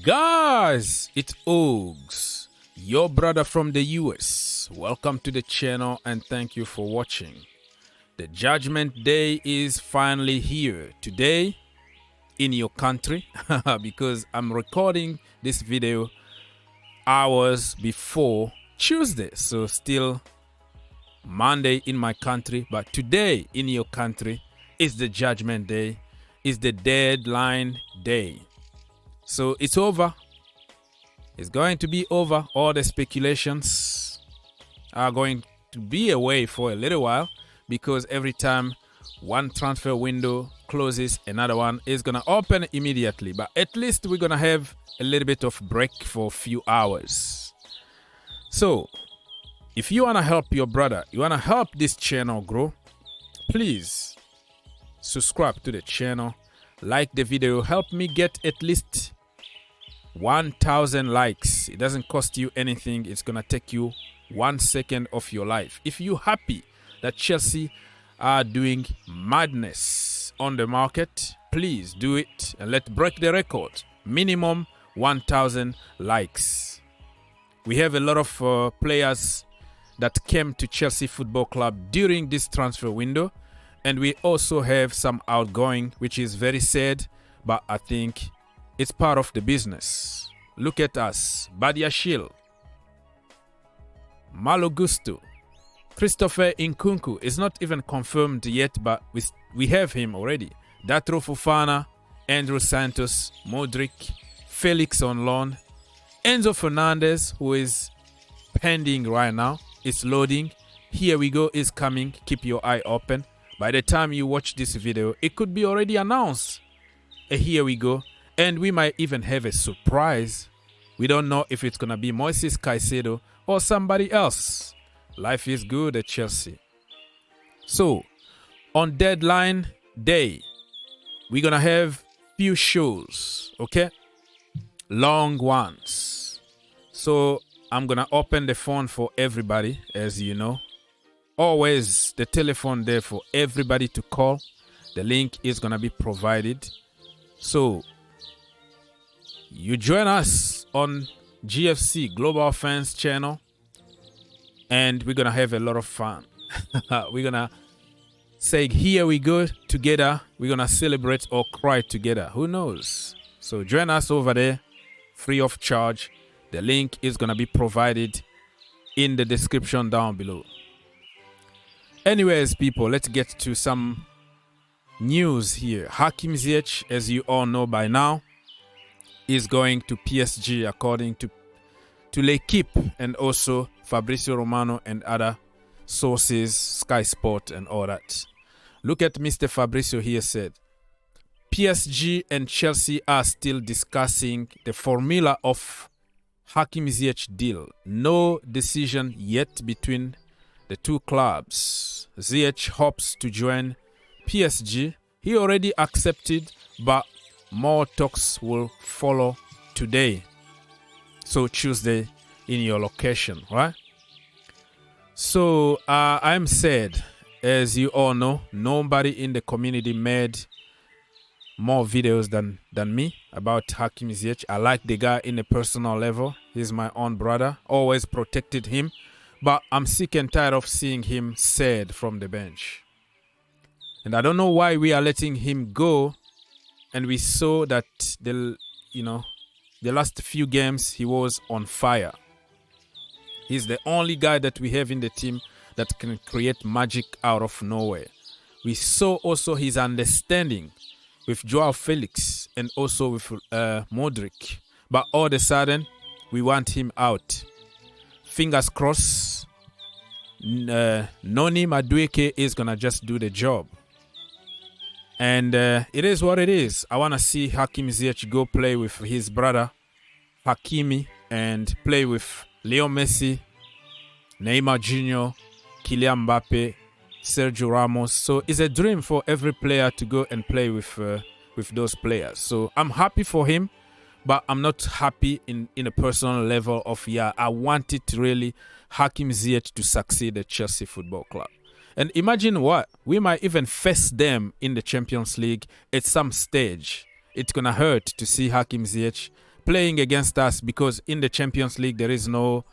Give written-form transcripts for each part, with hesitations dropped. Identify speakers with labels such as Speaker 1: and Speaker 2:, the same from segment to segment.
Speaker 1: Guys, it's Ogs, your brother from the US. Welcome to the channel and thank you for watching. The Judgment Day is finally here today in your country because I'm recording this video hours before Tuesday, so still Monday in my country, but today in your country is the Judgment Day, is the deadline day. So it's over. It's going to be over. All the speculations are going to be away for a little while because every time one transfer window closes, another one is going to open immediately. But at least we're going to have a little bit of break for a few hours. So if you want to help your brother, you want to help this channel grow, please subscribe to the channel, like the video, help me get at least 1,000 likes. It doesn't cost you anything. It's gonna take you 1 second of your life. If you're happy that Chelsea are doing madness on the market, please do it and let's break the record. Minimum 1,000 likes. We have a lot of players that came to Chelsea Football Club during this transfer window, and we also have some outgoing, which is very sad, but I think it's part of the business. Look at us. Badiashile, Malo Gusto, Christopher Nkunku is not even confirmed yet, but we have him already. Datro Fofana, Andrew Santos, Modric, Felix on loan, Enzo Fernandez, who is pending right now. It's loading. Here we go, is coming. Keep your eye open. By the time you watch this video, it could be already announced. Here we go. And we might even have a surprise. We don't know if it's going to be Moises Caicedo or somebody else. Life is good at Chelsea. So, on deadline day, we're going to have few shows, okay? Long ones. So, I'm going to open the phone for everybody, as you know. Always the telephone there for everybody to call. The link is going to be provided. So, you join us on GFC Global Fans channel and we're going to have a lot of fun. We're going to say, here we go together. We're going to celebrate or cry together. Who knows? So join us over there, free of charge. The link is going to be provided in the description down below. Anyways, people, let's get to some news here. Hakim Ziyech, as you all know by now, is going to PSG according to L'Equipe and also Fabrizio Romano and other sources, Sky Sport and all that. Look at Mr. Fabrizio here said, PSG and Chelsea are still discussing the formula of Hakim Ziyech deal. No decision yet between the two clubs. Ziyech hopes to join PSG. He already accepted, but more talks will follow today. So Tuesday in your location, right? So I'm sad. As you all know, nobody in the community made more videos than me about Hakim Ziyech. I like the guy in a personal level. He's my own brother. Always protected him. But I'm sick and tired of seeing him sad from the bench. And I don't know why we are letting him go. And we saw that the last few games he was on fire. He's the only guy that we have in the team that can create magic out of nowhere. We saw also his understanding with Joao Felix and also with Modric. But all of a sudden, we want him out. Fingers crossed, Noni Madueke is going to just do the job. And it is what it is. I want to see Hakim Ziyech go play with his brother, Hakimi, and play with Leo Messi, Neymar Jr., Kylian Mbappe, Sergio Ramos. So it's a dream for every player to go and play with those players. So I'm happy for him, but I'm not happy in a personal level of, I wanted really Hakim Ziyech to succeed at Chelsea Football Club. And imagine what, we might even face them in the Champions League at some stage. It's going to hurt to see Hakim Ziyech playing against us because in the Champions League there is no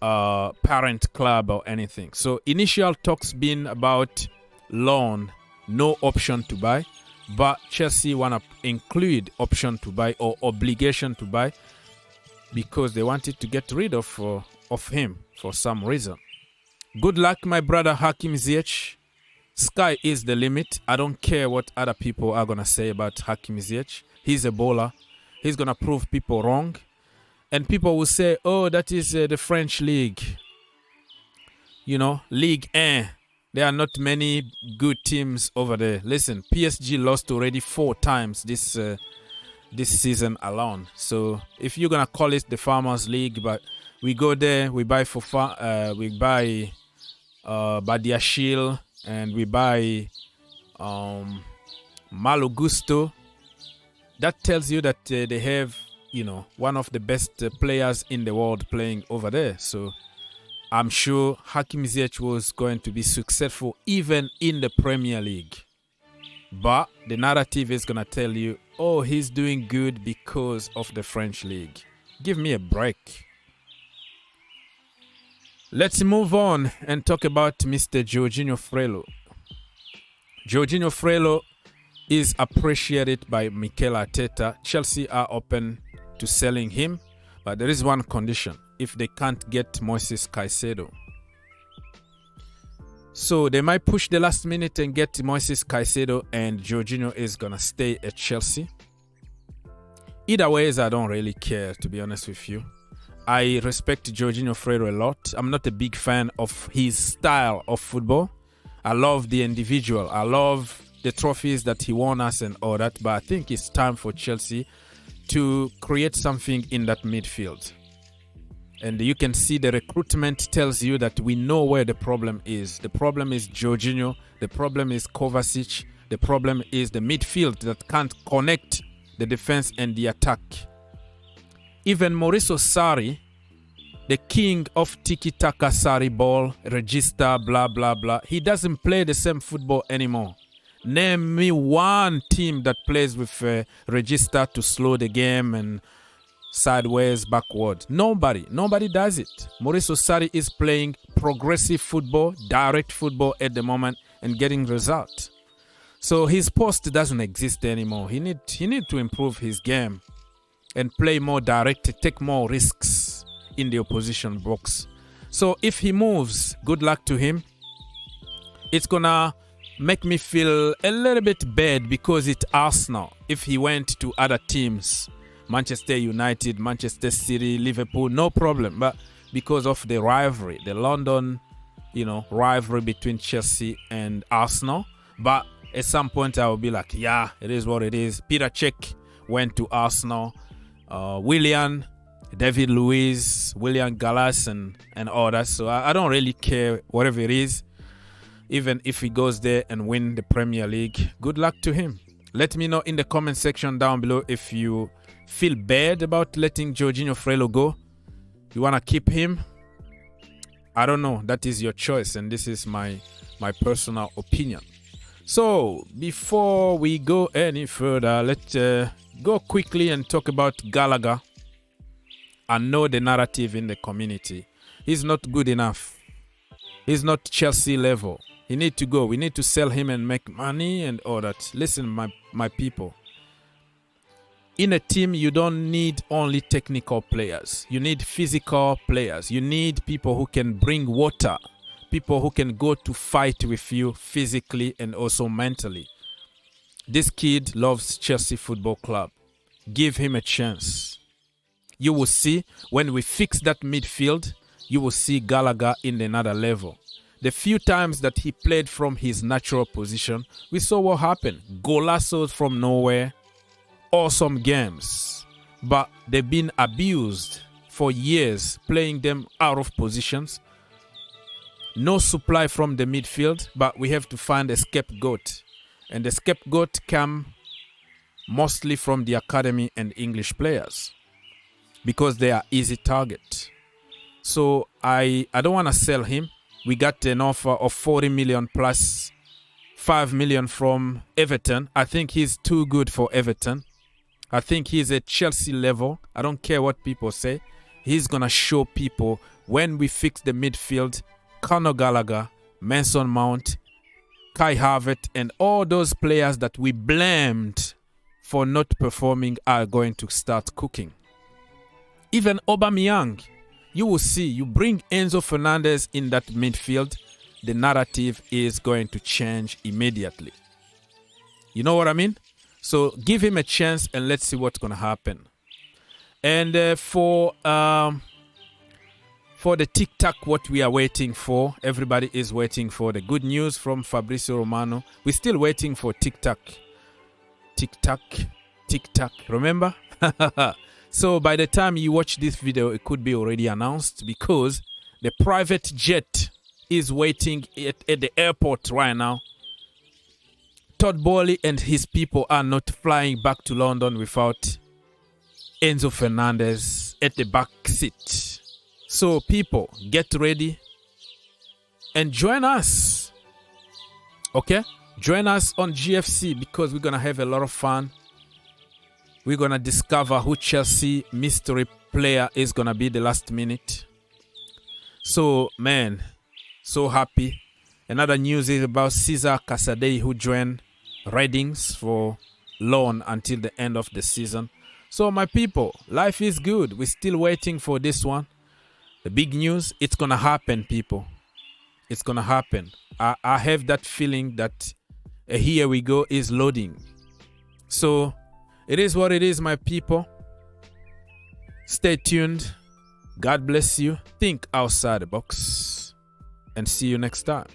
Speaker 1: parent club or anything. So initial talks been about loan, no option to buy, but Chelsea want to include option to buy or obligation to buy because they wanted to get rid of him for some reason. Good luck, my brother Hakim Ziyech. Sky is the limit. I don't care what other people are going to say about Hakim Ziyech. He's a bowler. He's going to prove people wrong. And people will say, oh, that is the French league. You know, Ligue 1. There are not many good teams over there. Listen, PSG lost already 4 times this season alone. So if you're going to call it the Farmers League, but we go there, we buy Badiashile, and we buy Malo Gusto. That tells you that they have, you know, one of the best players in the world playing over there. So I'm sure Hakim Ziyech was going to be successful even in the Premier League. But the narrative is going to tell you, oh, he's doing good because of the French league. Give me a break. Let's move on and talk about Mr. Jorginho Frello. Jorginho Frello is appreciated by Mikel Arteta. Chelsea are open to selling him, but there is one condition: if they can't get Moises Caicedo. So they might push the last minute and get Moises Caicedo, and Jorginho is going to stay at Chelsea. Either ways, I don't really care, to be honest with you. I respect Jorginho Frello a lot. I'm not a big fan of his style of football. I love the individual. I love the trophies that he won us and all that. But I think it's time for Chelsea to create something in that midfield. And you can see the recruitment tells you that we know where the problem is. The problem is Jorginho. The problem is Kovacic. The problem is the midfield that can't connect the defense and the attack. Even Maurizio Sarri, the king of tiki-taka Sarri ball, register, blah, blah, blah, he doesn't play the same football anymore. Name me one team that plays with register to slow the game and sideways, backward. Nobody does it. Maurizio Sarri is playing progressive football, direct football at the moment and getting results. So his post doesn't exist anymore. He need to improve his game and play more direct, take more risks in the opposition box. So if he moves, good luck to him. It's gonna make me feel a little bit bad because it's Arsenal. If he went to other teams, Manchester United, Manchester City, Liverpool, no problem. But because of the rivalry, the London, rivalry between Chelsea and Arsenal. But at some point I will be like, yeah, it is what it is. Peter Cech went to Arsenal. Willian, David Luiz, William Gallas, and all that. So I don't really care whatever it is. Even if he goes there and win the Premier League, good luck to him. Let me know in the comment section down below if you feel bad about letting Jorginho Frello go. You want to keep him? I don't know. That is your choice, and this is my personal opinion. So before we go any further, let's go quickly and talk about Gallagher. I know the narrative in the community. He's not good enough. He's not Chelsea level. He needs to go. We need to sell him and make money and all that. Listen, my people. In a team, you don't need only technical players. You need physical players. You need people who can bring water. People who can go to fight with you physically and also mentally. This kid loves Chelsea Football Club. Give him a chance. You will see when we fix that midfield, you will see Gallagher in another level. The few times that he played from his natural position, we saw what happened. Golassos from nowhere. Awesome games. But they've been abused for years, playing them out of positions. No supply from the midfield, but we have to find a scapegoat. And the scapegoat come mostly from the academy and English players because they are easy target. So I don't want to sell him. We got an offer of 40 million plus 5 million from Everton. I think he's too good for Everton. I think he's at Chelsea level. I don't care what people say. He's going to show people when we fix the midfield, Conor Gallagher, Mason Mount, Kai Havertz, and all those players that we blamed for not performing are going to start cooking. Even Aubameyang, you will see, you bring Enzo Fernandez in that midfield, the narrative is going to change immediately. You know what I mean? So give him a chance and let's see what's going to happen. And for the tic-tac, what we are waiting for, everybody is waiting for the good news from Fabrizio Romano. We're still waiting for tic-tac. Tic-tac, tic-tac, remember? So by the time you watch this video, it could be already announced because the private jet is waiting at the airport right now. Todd Boehly and his people are not flying back to London without Enzo Fernandez at the back seat. So people, get ready and join us. Okay? Join us on GFC because we're going to have a lot of fun. We're going to discover who Chelsea mystery player is going to be the last minute. So, man, so happy. Another news is about Cesar Casadei, who joined Readings for loan until the end of the season. So, my people, life is good. We're still waiting for this one. The big news, it's going to happen, people. It's going to happen. I have that feeling that here we go is loading. So, it is what it is, my people. Stay tuned. God bless you. Think outside the box. And see you next time.